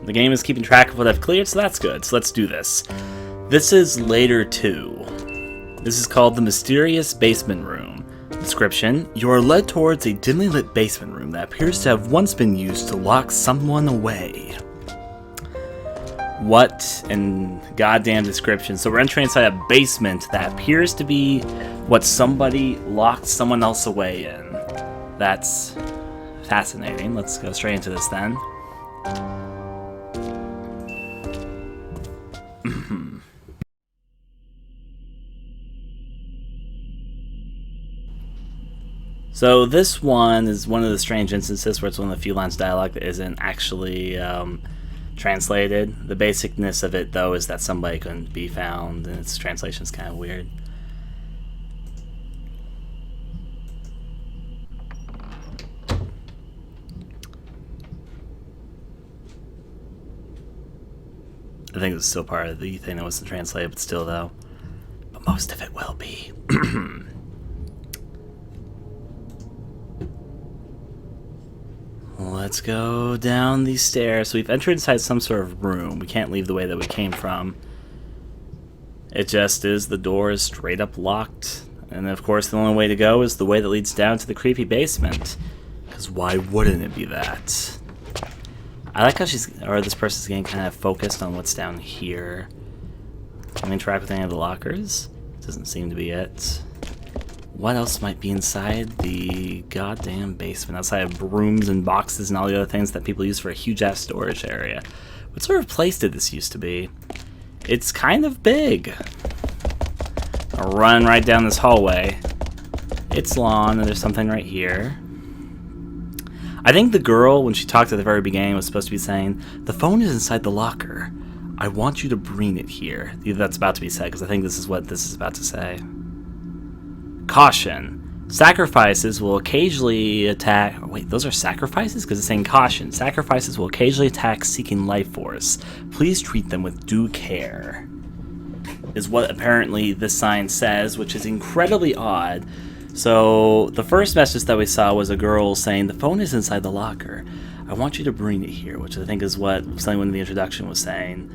The game is keeping track of what I've cleared, so that's good. So let's do this. This is Later 2. This is called The Mysterious Basement Room. Description: you are led towards a dimly lit basement room that appears to have once been used to lock someone away. What in goddamn description? So we're entering inside a basement that appears to be what somebody locked someone else away in. That's fascinating. Let's go straight into this then. So this one is one of the strange instances where it's one of the few lines of dialogue that isn't actually translated. The basicness of it, though, is that somebody couldn't be found, and its translation is kind of weird. I think it's still part of the thing that wasn't translated, but still, though. But most of it will be. Let's go down these stairs. So we've entered inside some sort of room. We can't leave the way that we came from. It just is. The door is straight up locked. And of course the only way to go is the way that leads down to the creepy basement. Because why wouldn't it be that? I like how this person's getting kind of focused on what's down here. Can we interact with any of the lockers? Doesn't seem to be it. What else might be inside the goddamn basement? Outside of brooms and boxes and all the other things that people use for a huge-ass storage area. What sort of place did this used to be? It's kind of big. I'll run right down this hallway. It's long, and there's something right here. I think the girl, when she talked at the very beginning, was supposed to be saying, "The phone is inside the locker. I want you to bring it here." Either that's about to be said, because I think this is what this is about to say. Caution. Sacrifices will occasionally attack... Wait, those are sacrifices? Because it's saying caution. Sacrifices will occasionally attack seeking life force. Please treat them with due care. Is what apparently this sign says, which is incredibly odd. So, the first message that we saw was a girl saying, "The phone is inside the locker. I want you to bring it here," which I think is what someone in the introduction was saying.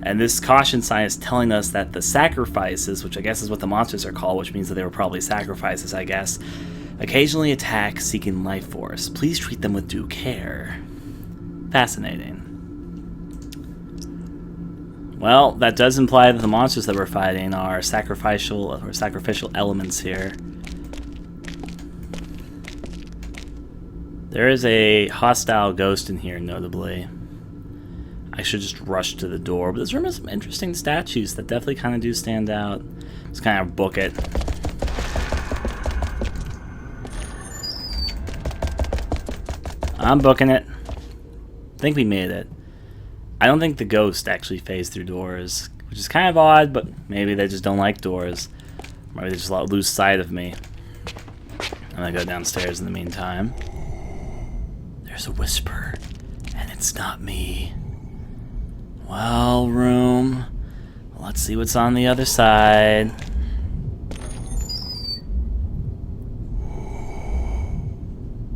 And this caution sign is telling us that the sacrifices, which I guess is what the monsters are called, which means that they were probably sacrifices, I guess, occasionally attack seeking life force. Please treat them with due care. Fascinating. Well, that does imply that the monsters that we're fighting are sacrificial elements here. There is a hostile ghost in here, notably. I should just rush to the door, but this room has some interesting statues that definitely kind of do stand out. Let's kind of book it. I'm booking it. I think we made it. I don't think the ghost actually phased through doors, which is kind of odd, but maybe they just don't like doors. Maybe they just lose sight of me. I'm gonna go downstairs in the meantime. There's a whisper, and it's not me. Well, room, let's see what's on the other side.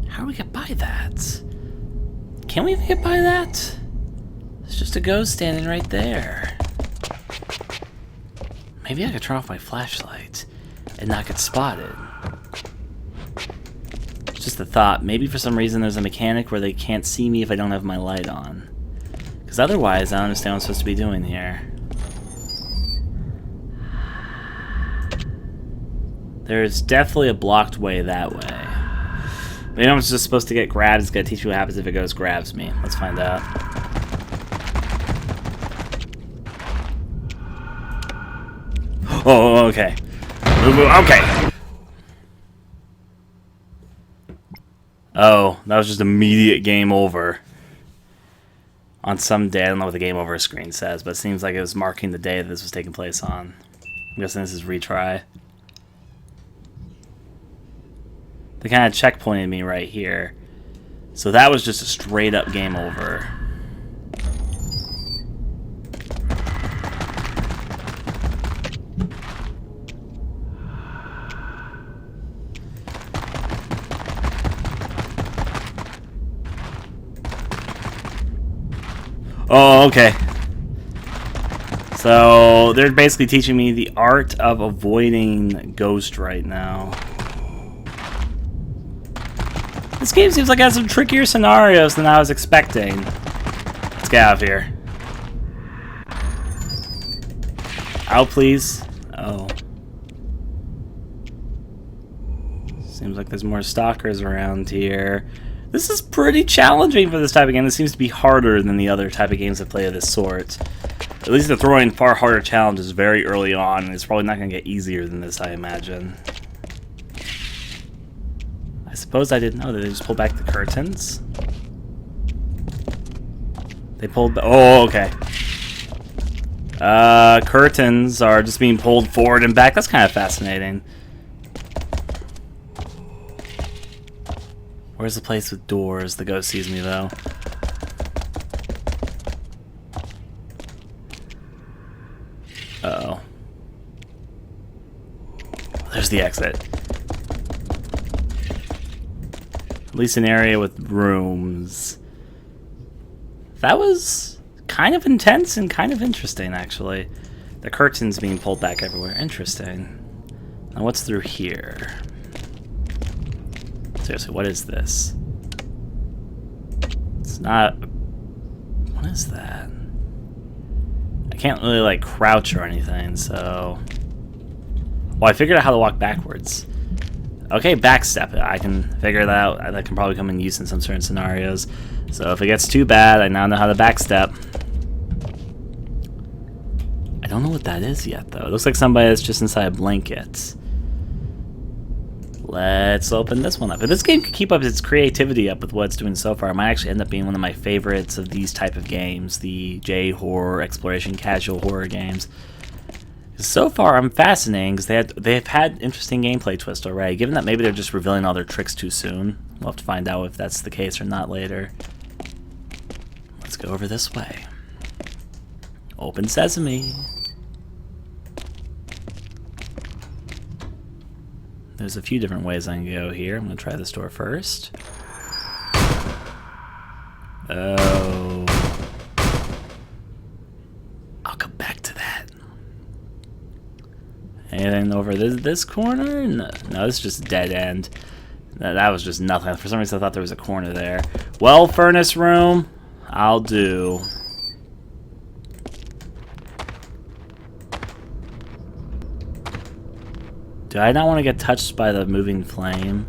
How do we get by that? Can we even get by that? There's just a ghost standing right there. Maybe I could turn off my flashlight and not get spotted. It's just a thought. Maybe for some reason there's a mechanic where they can't see me if I don't have my light on. Because otherwise, I don't understand what I'm supposed to be doing here. There's definitely a blocked way that way. Maybe I'm just supposed to get grabbed. It's going to teach me what happens if a ghost grabs me. Let's find out. Oh, okay. Okay. Oh, that was just immediate game over. On some day, I don't know what the game over screen says, but it seems like it was marking the day that this was taking place on. I'm guessing this is retry. They kind of checkpointed me right here. So that was just a straight up game over. Oh, okay. So they're basically teaching me the art of avoiding Ghost right now. This game seems like it has some trickier scenarios than I was expecting. Let's get out of here. Out, please. Oh. Seems like there's more stalkers around here. This is pretty challenging for this type of game. This seems to be harder than the other type of games that play of this sort. At least they're throwing far harder challenges very early on, and it's probably not going to get easier than this, I imagine. I suppose I didn't know that they just pulled back the curtains. They pulled... Oh, okay. Curtains are just being pulled forward and back. That's kind of fascinating. Where's the place with doors? The ghost sees me, though. Uh-oh. There's the exit. At least an area with rooms. That was kind of intense and kind of interesting, actually. The curtains being pulled back everywhere. Interesting. Now what's through here? Seriously, what is this? It's not... What is that? I can't really, like, crouch or anything, so... Well, I figured out how to walk backwards. Okay, backstep it. I can figure that out. That can probably come in use in some certain scenarios. So if it gets too bad, I now know how to backstep. I don't know what that is yet, though. It looks like somebody that's just inside a blanket. Let's open this one up. If this game could keep up its creativity up with what it's doing so far, it might actually end up being one of my favorites of these type of games, the J-horror, exploration, casual horror games. So far, I'm fascinating because they've had interesting gameplay twists already. Given that maybe they're just revealing all their tricks too soon, we'll have to find out if that's the case or not later. Let's go over this way. Open sesame. There's a few different ways I can go here. I'm going to try this door first. Oh. I'll come back to that. Anything over this corner? No, this is just a dead end. That was just nothing. For some reason I thought there was a corner there. Well, furnace room. I'll do. Do I not want to get touched by the moving flame?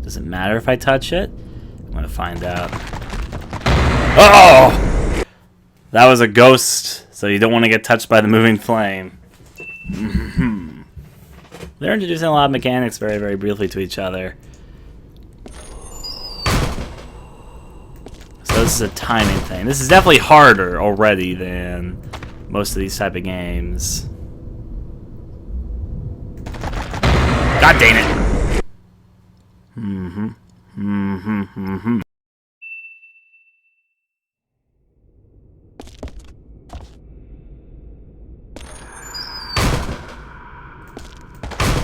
Does it matter if I touch it? I'm going to find out. Oh! That was a ghost, so you don't want to get touched by the moving flame. They're introducing a lot of mechanics very, very briefly to each other. So this is a timing thing. This is definitely harder already than most of these type of games. God dang it!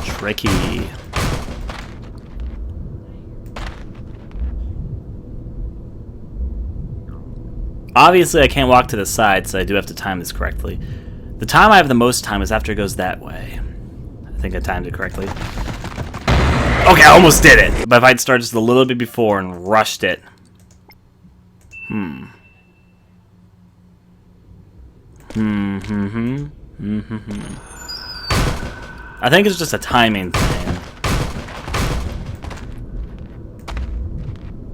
Tricky. Obviously, I can't walk to the side, so I do have to time this correctly. The time I have the most time is after it goes that way. I think I timed it correctly. Okay, I almost did it! But if I'd started just a little bit before and rushed it. I think it's just a timing thing.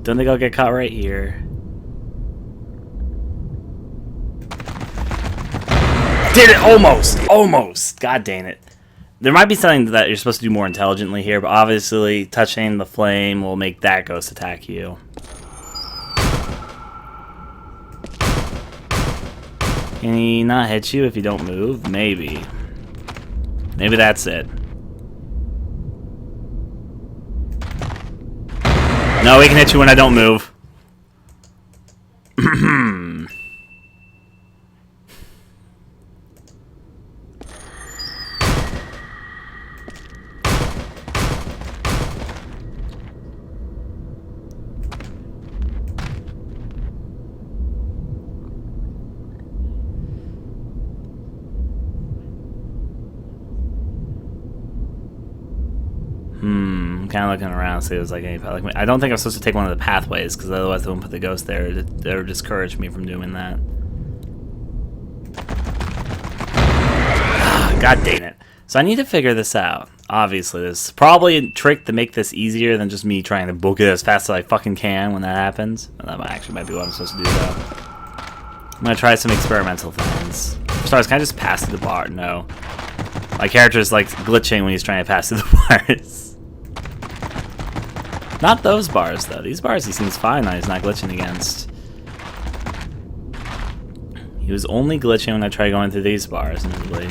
Don't think I'll get caught right here. Did it! Almost! God dang it. There might be something that you're supposed to do more intelligently here, but obviously touching the flame will make that ghost attack you. Can he not hit you if you don't move? Maybe. Maybe that's it. No, he can hit you when I don't move. I'm kind of looking around to see if there's like any. Like, I don't think I'm supposed to take one of the pathways because otherwise they won't put the ghost there. They would discourage me from doing that. God dang it! So I need to figure this out. Obviously, there's probably a trick to make this easier than just me trying to book it as fast as I fucking can when that happens. And that actually might be what I'm supposed to do though. I'm gonna try some experimental things. For starters, can I just pass through the bar? No. My character is like glitching when he's trying to pass through the bars. Not those bars though. These bars he seems fine now. He's not glitching against. He was only glitching when I tried going through these bars, admittedly.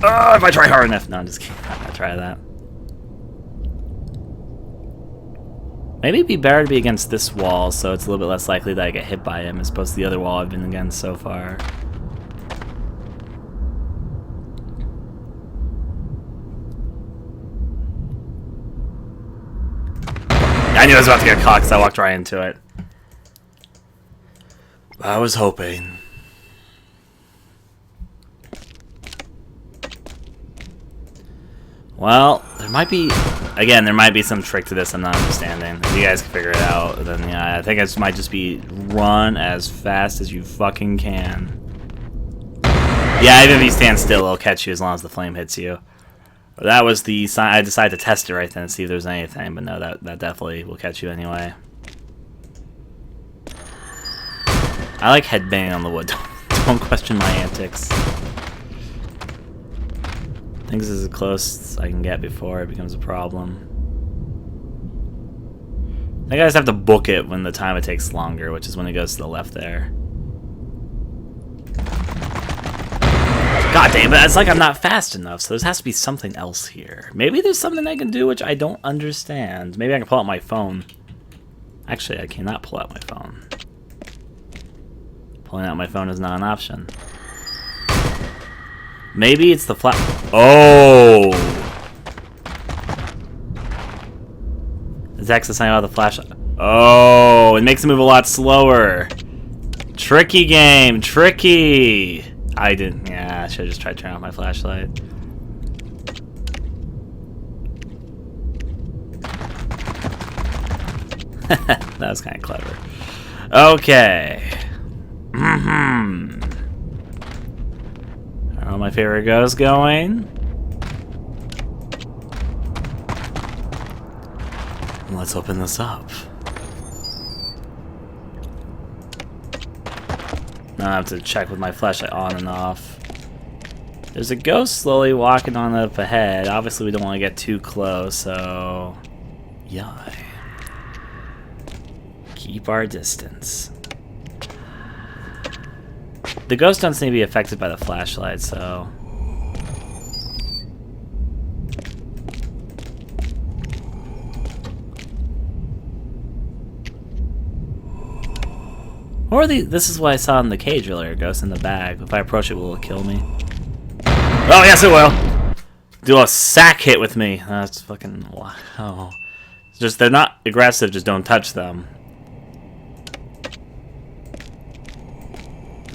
Oh, if I try hard enough. No, I'm just kidding. I'm not gonna try that. Maybe it'd be better to be against this wall, so it's a little bit less likely that I get hit by him as opposed to the other wall I've been against so far. I knew I was about to get caught because I walked right into it. I was hoping. Well, there might be, again, there might be some trick to this I'm not understanding. If you guys can figure it out, then yeah, I think it might just be run as fast as you fucking can. Yeah, even if you stand still, it'll catch you as long as the flame hits you. That was the sign. I decided to test it right then and see if there's anything, but no, that definitely will catch you anyway. I like headbanging on the wood. Don't question my antics. I think this is as close as I can get before it becomes a problem. I think I just have to book it when the time it takes longer, which is when it goes to the left there. God damn it, it's like I'm not fast enough, so there has to be something else here. Maybe there's something I can do which I don't understand. Maybe I can pull out my phone. Actually, I cannot pull out my phone. Pulling out my phone is not an option. Maybe it's the flat. Oh! It's actually something about the flashlight. Oh, it makes it move a lot slower. Tricky game, tricky. I didn't. Yeah, I should have just tried turning off my flashlight. That was kind of clever. Okay. How are my favorite ghosts going? Let's open this up. Now I have to check with my flashlight on and off. There's a ghost slowly walking on up ahead. Obviously, we don't want to get too close, so yeah. Keep our distance. The ghost don't seem to be affected by the flashlight, so. Or this is what I saw in the cage earlier, ghost in the bag. If I approach it, will it kill me? Oh, yes, it will! Do a sack hit with me. That's fucking wow. Just, they're not aggressive, just don't touch them.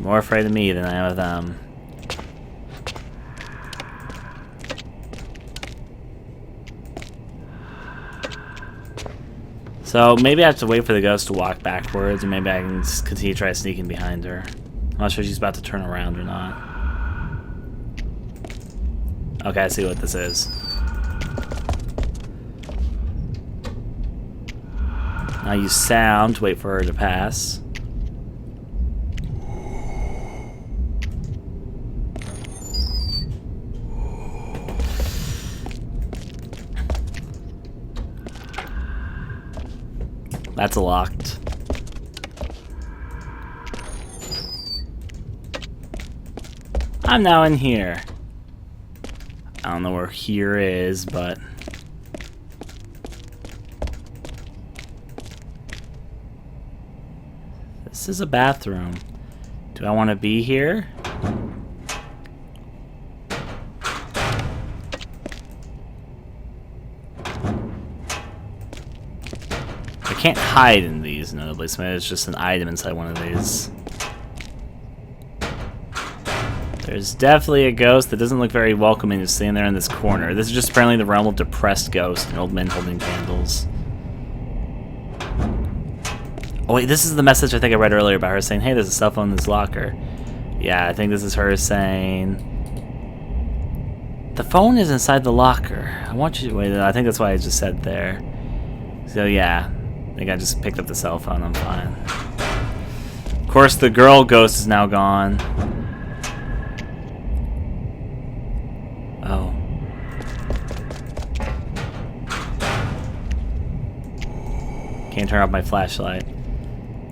More afraid of me than I am of them. So maybe I have to wait for the ghost to walk backwards, and maybe I can just continue to try sneaking behind her. I'm not sure if she's about to turn around or not. Okay, I see what this is. Now use sound to wait for her to pass. That's locked. I'm now in here. I don't know where here is, but this is a bathroom. Do I want to be here? I can't hide in these, notably, so maybe it's just an item inside one of these. There There's definitely a ghost that doesn't look very welcoming just standing there in this corner. This is just apparently the realm of depressed ghosts and old men holding candles. Oh wait, this is the message I think I read earlier about her saying, hey, there's a cell phone in this locker. Yeah, I think this is her saying, the phone is inside the locker. I want you to wait. I think that's why I just said there. So yeah, I think I just picked up the cell phone. I'm fine. Of course, the girl ghost is now gone. Oh. Can't turn off my flashlight.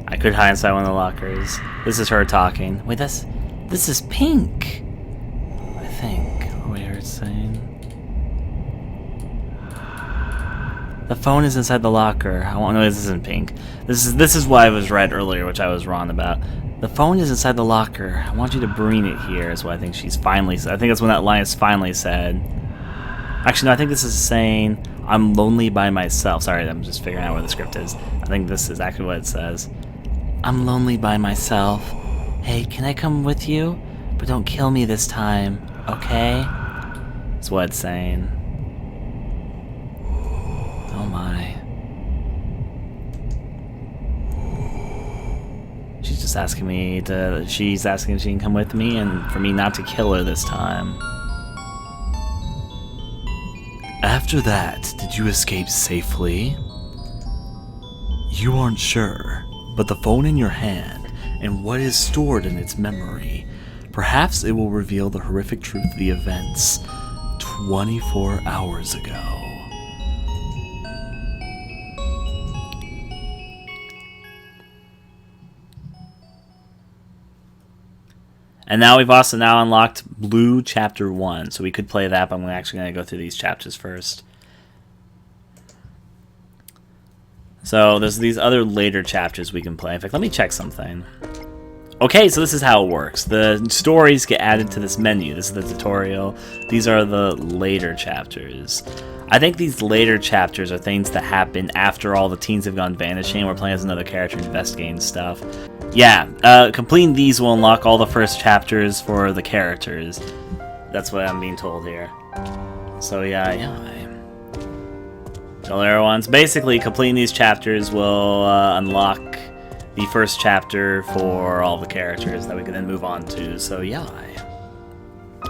I could hide inside one of the lockers. This is her talking. Wait, this is pink. I think. Oh, wait, it's saying. The phone is inside the locker. I won't know this isn't pink. This is what I was read earlier, which I was wrong about. The phone is inside the locker. I want you to bring it here, is what I think she's finally said. I think that's when that line is finally said. Actually, no, I think this is saying, I'm lonely by myself. Sorry, I'm just figuring out where the script is. I think this is actually what it says. I'm lonely by myself. Hey, can I come with you? But don't kill me this time, okay? That's what it's saying. Oh my. She's just asking me to... She's asking if she can come with me and for me not to kill her this time. After that, did you escape safely? You aren't sure, but the phone in your hand and what is stored in its memory, perhaps it will reveal the horrific truth of the events 24 hours ago. And now we've also now unlocked Blue Chapter 1, so we could play that, but I'm actually going to go through these chapters first. So there's these other later chapters we can play. In fact, let me check something. Okay, so this is how it works. The stories get added to this menu. This is the tutorial. These are the later chapters. I think these later chapters are things that happen after all the teens have gone vanishing. We're playing as another character investigating stuff. Yeah, completing these will unlock all the first chapters for the characters. That's what I'm being told here. So yeah. The later ones. Basically, completing these chapters will unlock the first chapter for all the characters that we can then move on to. So yeah.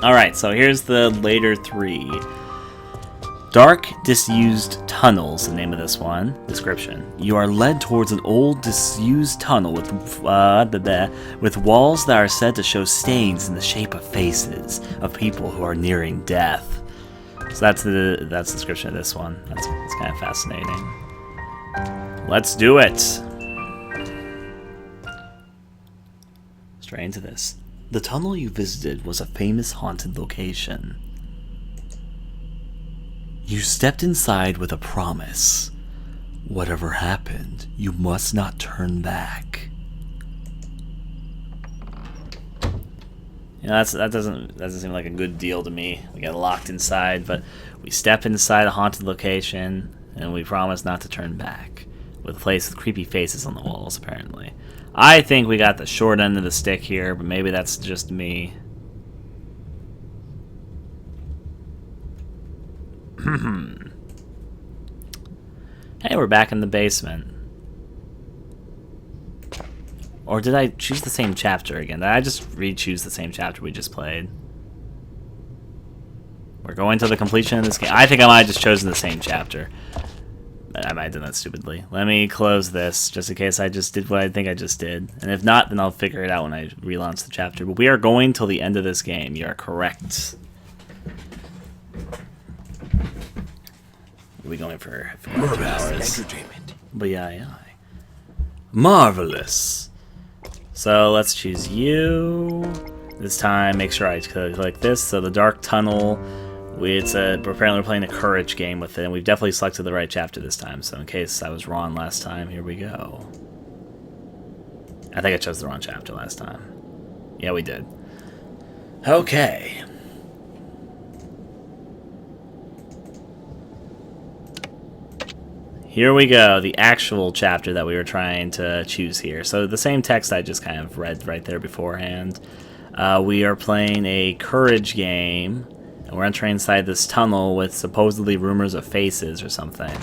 Alright, so here's the later 3. Dark, disused tunnels, the name of this one. Description. You are led towards an old, disused tunnel with walls that are said to show stains in the shape of faces of people who are nearing death. So that's the description of this one. That's kind of fascinating. Let's do it. Straight into this. The tunnel you visited was a famous haunted location. You stepped inside with a promise. Whatever happened, you must not turn back. Yeah, that doesn't seem like a good deal to me. We got locked inside, but we step inside a haunted location, and we promise not to turn back. With a place with creepy faces on the walls, apparently. I think we got the short end of the stick here, but maybe that's just me. Hey, we're back in the basement. Or did I choose the same chapter again? Did I just re-choose the same chapter we just played? We're going to the completion of this game. I think I might have just chosen the same chapter. I might have done that stupidly. Let me close this, just in case I just did what I think I just did. And if not, then I'll figure it out when I relaunch the chapter. But we are going till the end of this game. You are correct. We'll be going for 2 hours. But yeah. Marvelous. So let's choose you. This time, make sure I click this. So the dark tunnel. Apparently we're playing a courage game with it, and we've definitely selected the right chapter this time. So in case I was wrong last time, here we go. I think I chose the wrong chapter last time. Yeah, we did. Okay. Here we go, the actual chapter that we were trying to choose here. So the same text I just kind of read right there beforehand. We are playing a courage game, and we're entering inside this tunnel with supposedly rumors of faces or something.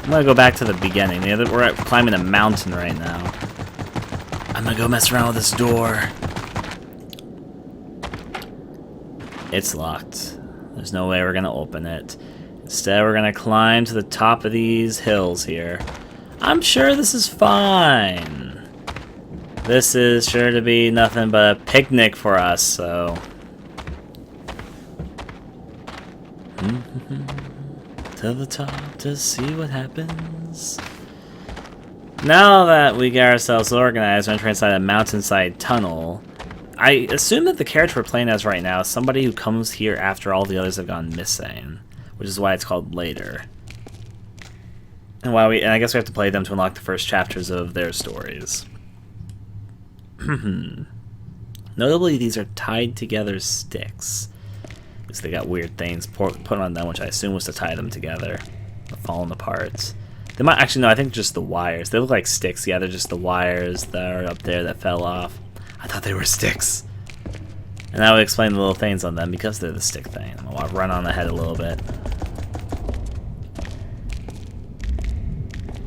I'm gonna go back to the beginning. We're climbing a mountain right now. I'm gonna go mess around with this door. It's locked. There's no way we're gonna open it. Instead, we're gonna climb to the top of these hills here. I'm sure this is fine. This is sure to be nothing but a picnic for us, so... to the top to see what happens. Now that we get ourselves organized, we're entering inside a mountainside tunnel. I assume that the character we're playing as right now is somebody who comes here after all the others have gone missing, which is why it's called Later. And I guess we have to play them to unlock the first chapters of their stories. Notably, these are tied together sticks. Because they got weird things put on them, which I assume was to tie them together. They're falling apart. They might actually, no, I think just the wires. They look like sticks. Yeah, they're just the wires that are up there that fell off. I thought they were sticks. And that would explain the little things on them because they're the stick thing. I'm going to run on ahead a little bit.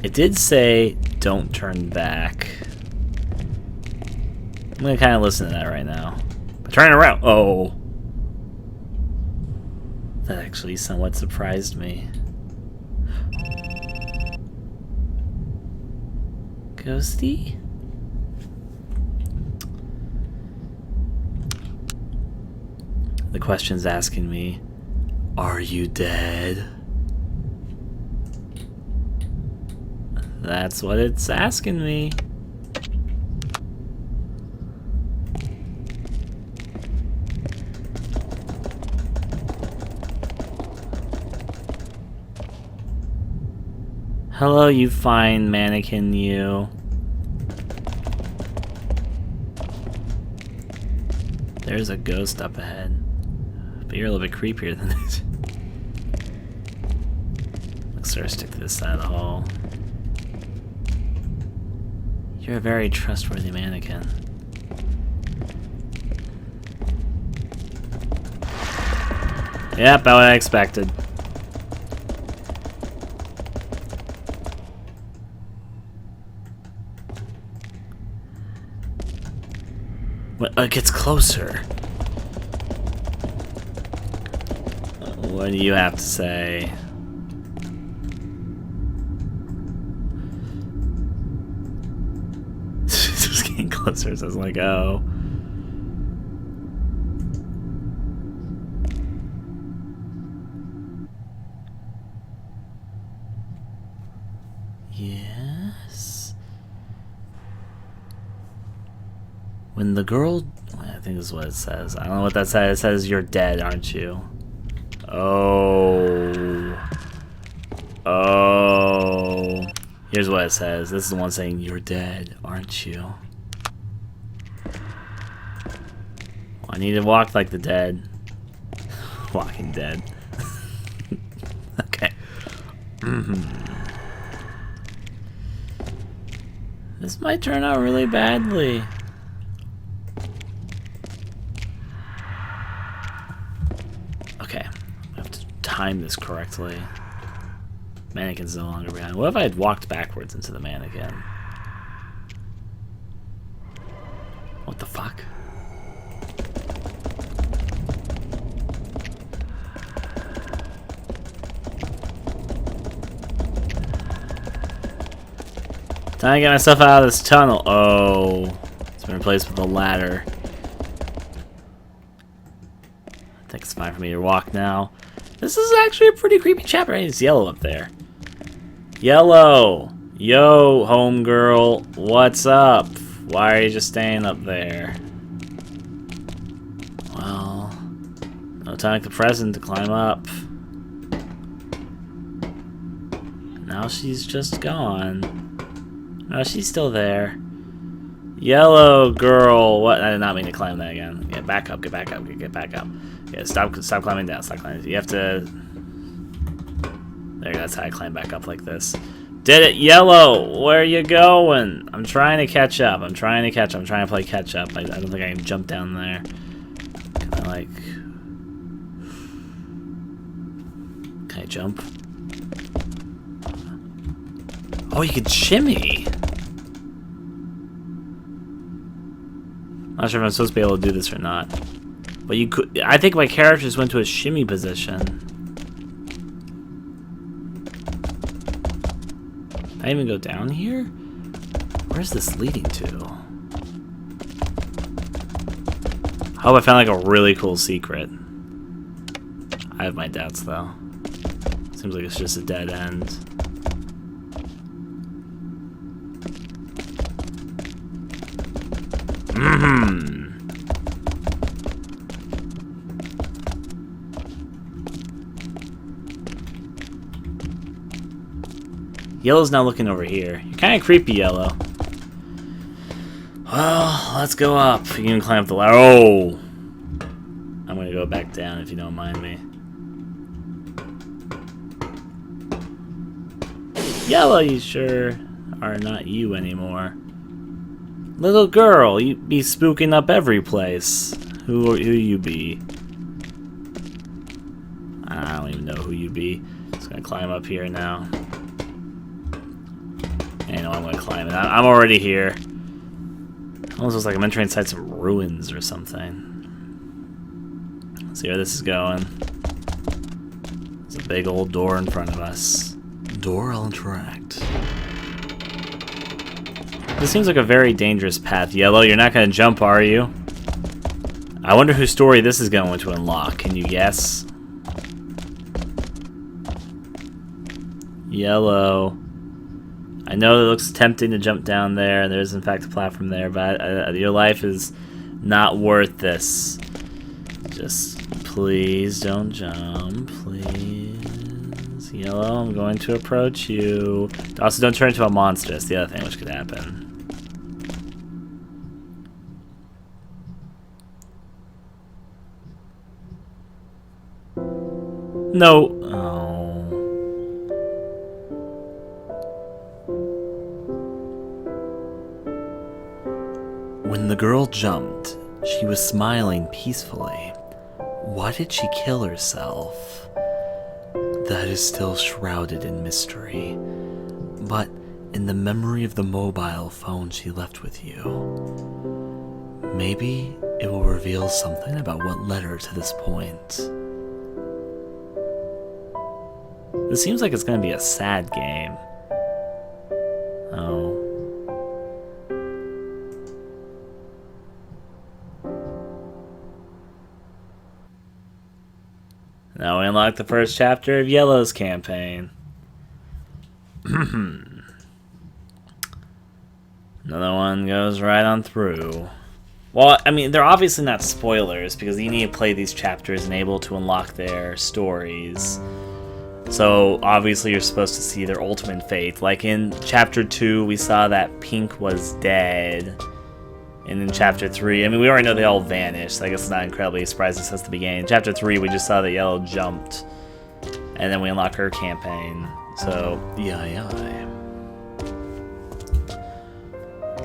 It did say, don't turn back. I'm going to kind of listen to that right now. But turn around. Oh. That actually somewhat surprised me. Ghosty? The question's asking me, are you dead? That's what it's asking me. Hello, you fine mannequin, you. There's a ghost up ahead. But you're a little bit creepier than it. Let's sort of stick to this side of the hall. You're a very trustworthy mannequin. Yep, about what I expected. It gets closer. What do you have to say? It's just getting closer, so I was like, oh. Yes. When the girl, I think this is what it says. I don't know what that says. It says, you're dead, aren't you? Oh. Oh. Here's what it says. This is the one saying, you're dead, aren't you? Well, I need to walk like the dead. Walking dead. Okay. This might turn out really badly. Okay, I have to time this correctly. Mannequin's no longer behind. What if I had walked backwards into the mannequin? What the fuck? Time to get myself out of this tunnel. Oh, it's been replaced with a ladder. I think it's fine for me to walk now. This is actually a pretty creepy chapter. It's yellow up there. Yellow! Yo, homegirl, what's up? Why are you just staying up there? Well, no time like the present to climb up. Now she's just gone. No, she's still there. Yellow girl, what? I did not mean to climb that again. Get back up, get back up, get back up. Yeah, stop climbing down, stop climbing. You have to... There, that's how I climb back up like this. Did it, Yellow? Where are you going? I'm trying to catch up. I'm trying to play catch up. I don't think I can jump down there. Can I, like... Can I jump? Oh, you can shimmy! I'm not sure if I'm supposed to be able to do this or not. But you could... I think my character just went to a shimmy position. Can I even go down here? Where's this leading to? I hope I found like a really cool secret. I have my doubts though. Seems like it's just a dead end. Yellow's now looking over here. You're kind of creepy, Yellow. Well, let's go up. You can climb up the ladder. Oh! I'm gonna go back down if you don't mind me. Yellow, you sure are not you anymore. Little girl, you be spooking up every place. Who you be? I don't even know who you be. Just gonna climb up here now. I know I'm gonna climb it. I'm already here. Almost looks like I'm entering inside some ruins or something. Let's see where this is going. There's a big old door in front of us. Door I'll interact. This seems like a very dangerous path. Yellow, you're not gonna jump, are you? I wonder whose story this is going to unlock. Can you guess? Yellow. I know it looks tempting to jump down there, and there is in fact a platform there, but your life is not worth this. Just please don't jump, please. Yellow, I'm going to approach you. Also, don't turn into a monster. That's the other thing which could happen. No. Oh. When the girl jumped, she was smiling peacefully. Why did she kill herself? That is still shrouded in mystery. But in the memory of the mobile phone she left with you, maybe it will reveal something about what led her to this point. This seems like it's going to be a sad game. Oh. Now we unlock the first chapter of Yellow's campaign. Another one goes right on through. Well, I mean, they're obviously not spoilers because you need to play these chapters and able to unlock their stories. So obviously you're supposed to see their ultimate fate. Like in chapter 2, we saw that Pink was dead. And in chapter 3, I mean, we already know they all vanished, so I guess it's not incredibly surprising since the beginning. In chapter 3, we just saw that Yellow jumped. And then we unlock her campaign. So, yeah.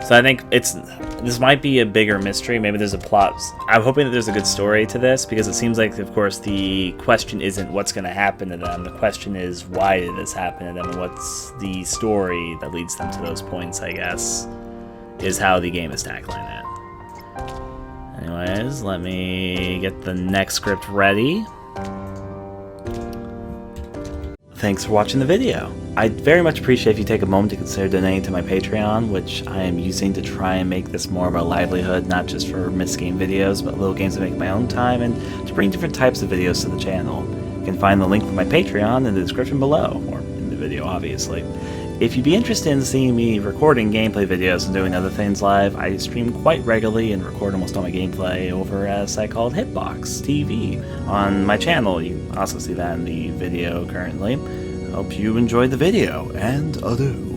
So I think this might be a bigger mystery. Maybe there's a plot. I'm hoping that there's a good story to this, because it seems like, of course, the question isn't what's going to happen to them. The question is, why did this happen to them, and what's the story that leads them to those points, I guess, is how the game is tackling it. Anyways, let me get the next script ready. Thanks for watching the video. I'd very much appreciate if you take a moment to consider donating to my Patreon, which I am using to try and make this more of a livelihood, not just for missed game videos, but little games to make my own time, and to bring different types of videos to the channel. You can find the link for my Patreon in the description below, or in the video, obviously. If you'd be interested in seeing me recording gameplay videos and doing other things live, I stream quite regularly and record almost all my gameplay over at a site called Hitbox TV on my channel. You can also see that in the video currently. Hope you enjoyed the video, and adieu.